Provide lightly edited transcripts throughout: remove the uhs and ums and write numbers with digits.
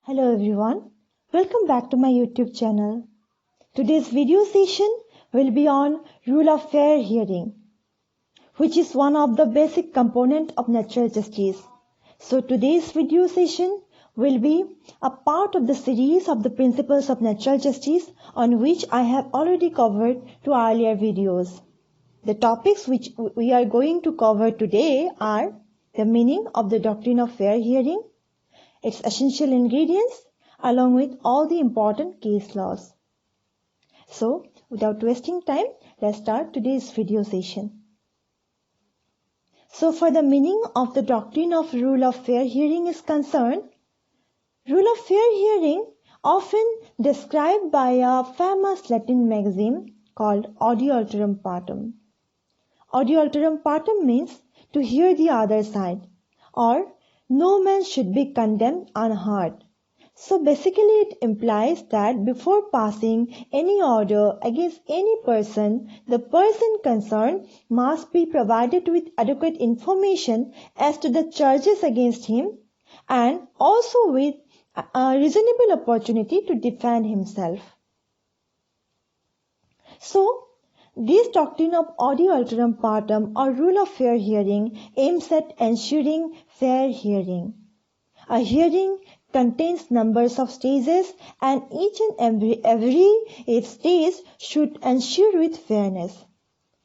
Hello everyone, welcome back to my YouTube channel. Today's video session will be on rule of fair hearing, which is one of the basic components of natural justice. So today's video session will be a part of the series of the principles of natural justice on which I have already covered two earlier videos. The topics which we are going to cover today are the meaning of the doctrine of fair hearing, its essential ingredients, along with all the important case laws. So, without wasting time, let's start today's video session. So, for the meaning of the doctrine of rule of fair hearing is concerned, rule of fair hearing, often described by a famous Latin maxim called Audi Alteram Partem. Audi Alteram Partem means to hear the other side, or no man should be condemned unheard. So basically it implies that before passing any order against any person, the person concerned must be provided with adequate information as to the charges against him and also with a reasonable opportunity to defend himself. So, this doctrine of Audi Alteram Partem or rule of fair hearing aims at ensuring fair hearing. A hearing contains numbers of stages and each and every stage should ensure with fairness.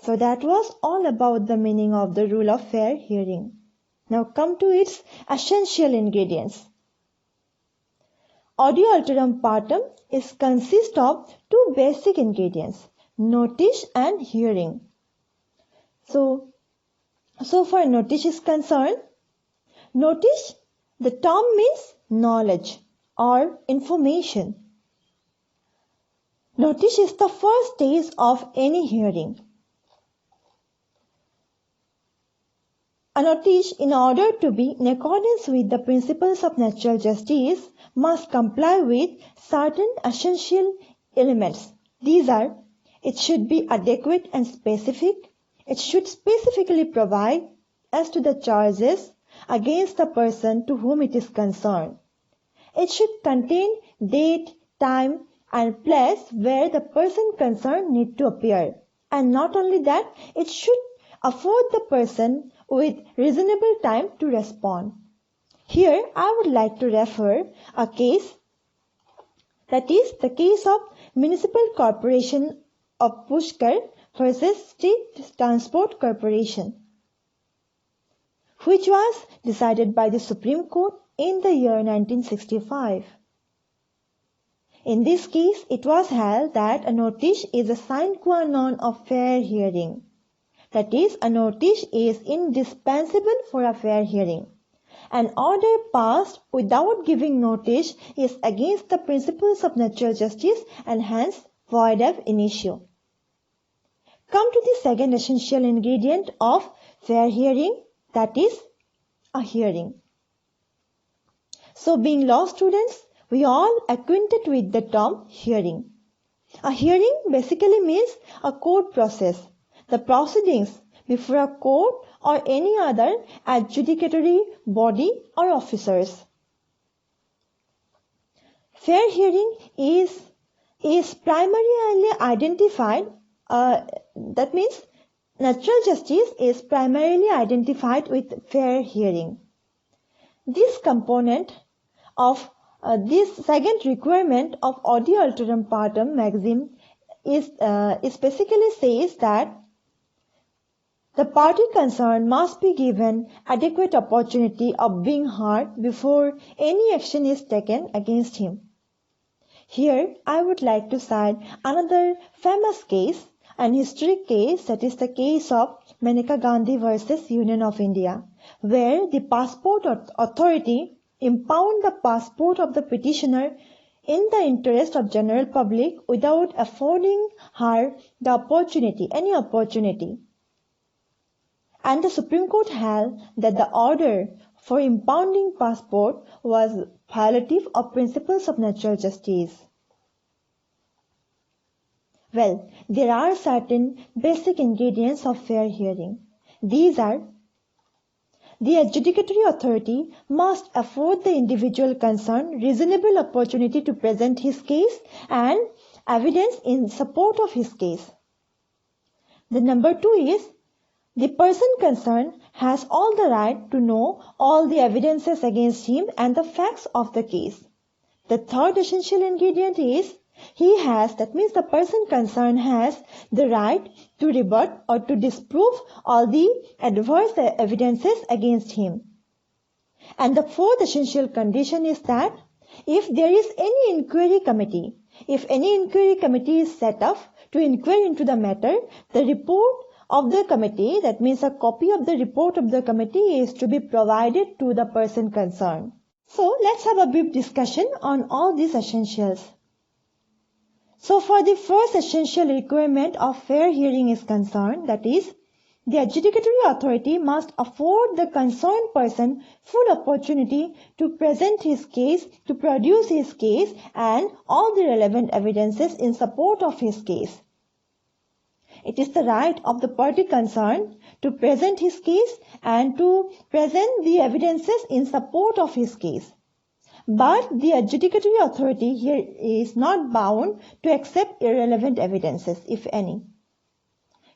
So that was all about the meaning of the rule of fair hearing. Now come to its essential ingredients. Audi Alteram Partem consists of two basic ingredients, notice and hearing. So far notice is concerned, notice, the term means knowledge or information. Notice is the first stage of any hearing. A notice, in order to be in accordance with the principles of natural justice, must comply with certain essential elements. These are: it should be adequate and specific. It should specifically provide as to the charges against the person to whom it is concerned. It should contain date, time, and place where the person concerned need to appear. And not only that, it should afford the person with reasonable time to respond. Here, I would like to refer a case, that is the case of Municipal Corporation of Pushkar versus State Transport Corporation, which was decided by the Supreme Court in the year 1965. In this case, it was held that a notice is a sine qua non of fair hearing. That is, a notice is indispensable for a fair hearing. An order passed without giving notice is against the principles of natural justice and hence void ab initio. Come to the second essential ingredient of fair hearing, that is a hearing. So being law students, we all acquainted with the term hearing. A hearing basically means a court process, the proceedings before a court or any other adjudicatory body or officers. Fair hearing is primarily identified, that means natural justice is primarily identified with fair hearing. This component of this second requirement of Audi Alteram Partem maxim is basically says that the party concerned must be given adequate opportunity of being heard before any action is taken against him. Here, I would like to cite another famous case, an historic case, that is the case of Maneka Gandhi versus Union of India, where the passport authority impounded the passport of the petitioner in the interest of general public without affording her the any opportunity. And the Supreme Court held that the order for impounding passport was violative of principles of natural justice. Well, there are certain basic ingredients of fair hearing. These are: the adjudicatory authority must afford the individual concerned reasonable opportunity to present his case and evidence in support of his case. The number 2 is the person concerned has all the right to know all the evidences against him and the facts of the case. The third essential ingredient is that means the person concerned has the right to rebut or to disprove all the adverse evidences against him. And the fourth essential condition is that if there is any inquiry committee, if any inquiry committee is set up to inquire into the matter, the report of the committee, that means a copy of the report of the committee, is to be provided to the person concerned. So let's have a brief discussion on all these essentials. So for the first essential requirement of fair hearing is concerned, that is, the adjudicatory authority must afford the concerned person full opportunity to present his case, to produce his case and all the relevant evidences in support of his case. It is the right of the party concerned to present his case and to present the evidences in support of his case. But the adjudicatory authority here is not bound to accept irrelevant evidences, if any.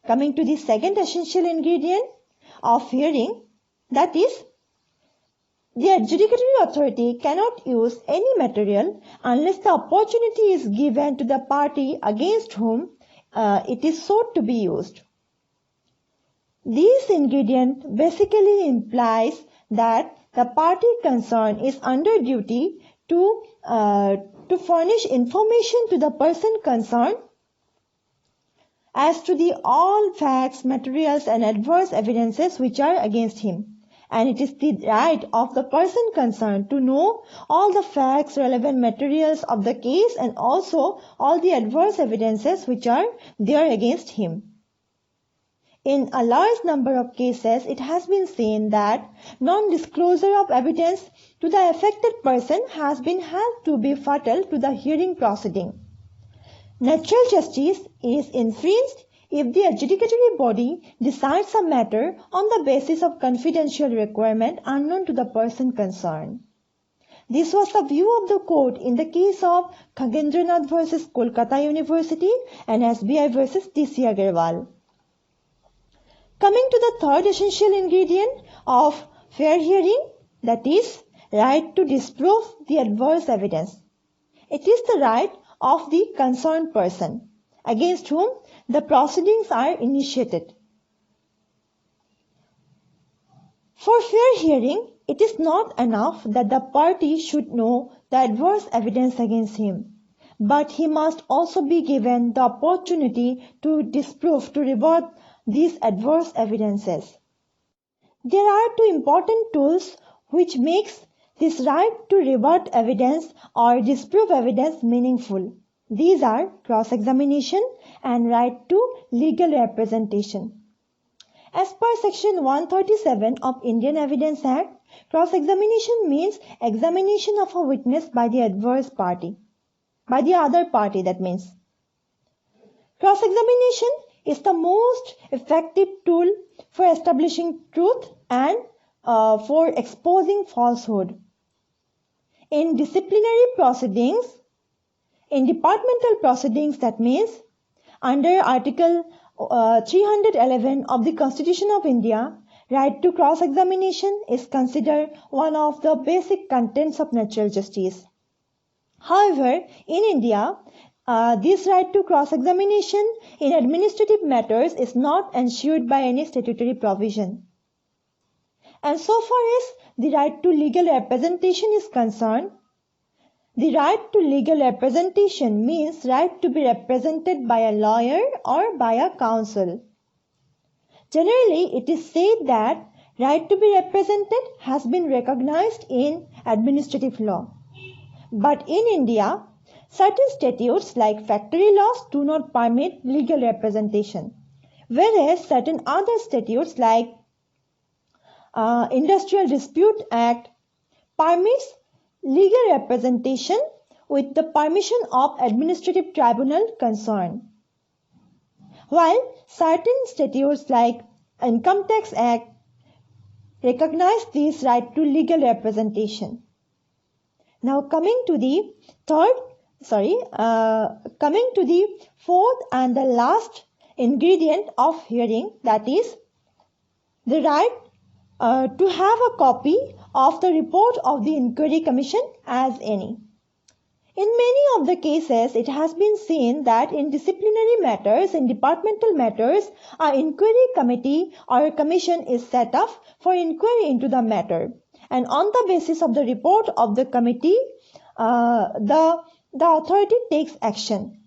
Coming to the second essential ingredient of hearing, that is, the adjudicatory authority cannot use any material unless the opportunity is given to the party against whom it is sought to be used. This ingredient basically implies that the party concerned is under duty to furnish information to the person concerned as to the all facts, materials and adverse evidences which are against him. And it is the right of the person concerned to know all the facts, relevant materials of the case and also all the adverse evidences which are there against him. In a large number of cases, it has been seen that non-disclosure of evidence to the affected person has been held to be fatal to the hearing proceeding. Natural justice is infringed if the adjudicatory body decides a matter on the basis of confidential requirement unknown to the person concerned. This was the view of the court in the case of Khagendranath versus Kolkata University and SBI versus DC Agarwal. Coming to the third essential ingredient of fair hearing, that is, right to disprove the adverse evidence. It is the right of the concerned person against whom the proceedings are initiated. For fair hearing, it is not enough that the party should know the adverse evidence against him, but he must also be given the opportunity to disprove, to rebut these adverse evidences. There are two important tools which makes this right to rebut evidence or disprove evidence meaningful. These are cross-examination and right to legal representation. As per section 137 of Indian Evidence Act, cross-examination means examination of a witness by the adverse party, by the other party, that means. Cross-examination is the most effective tool for establishing truth and for exposing falsehood. In disciplinary proceedings, in departmental proceedings, that means under Article 311 of the Constitution of India, right to cross-examination is considered one of the basic contents of natural justice. However, in India, this right to cross-examination in administrative matters is not ensured by any statutory provision. And so far as the right to legal representation is concerned, the right to legal representation means right to be represented by a lawyer or by a counsel. Generally, it is said that right to be represented has been recognized in administrative law. But in India, certain statutes like factory laws do not permit legal representation, whereas certain other statutes like Industrial Dispute Act permits legal representation with the permission of administrative tribunal concerned. While certain statutes like Income Tax Act recognize this right to legal representation. Now coming to the fourth and the last ingredient of hearing, that is the right to have a copy of the report of the inquiry commission as any. In many of the cases, it has been seen that in disciplinary matters, in departmental matters, an inquiry committee or a commission is set up for inquiry into the matter. And on the basis of the report of the committee, the authority takes action.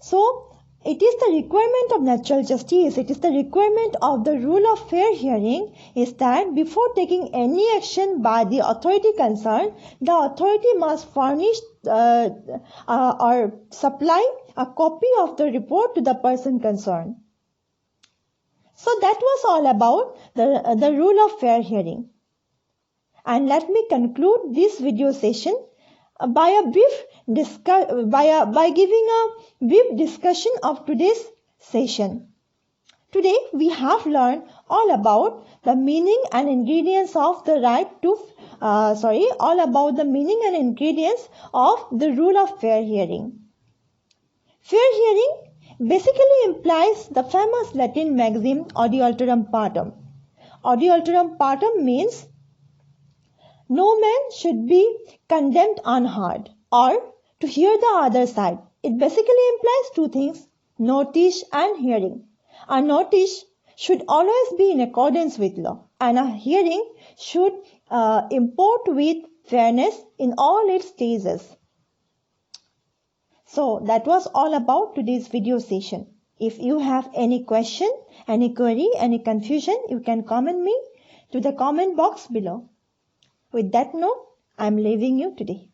So, it is the requirement of natural justice, it is the requirement of the rule of fair hearing is that before taking any action by the authority concerned, the authority must furnish or supply a copy of the report to the person concerned. So that was all about the rule of fair hearing. And let me conclude this video session by giving a brief discussion of today's session. Today we have learned all about the meaning and ingredients of the rule of fair hearing. Fair hearing basically implies the famous Latin maxim Audi Alteram Partem. Audi Alteram Partem means no man should be condemned unheard or to hear the other side. It basically implies two things, notice and hearing. A notice should always be in accordance with law, and a hearing should import with fairness in all its stages. So that was all about today's video session. If you have any question, any query, any confusion, you can comment me to the comment box below. With that note, I am leaving you today.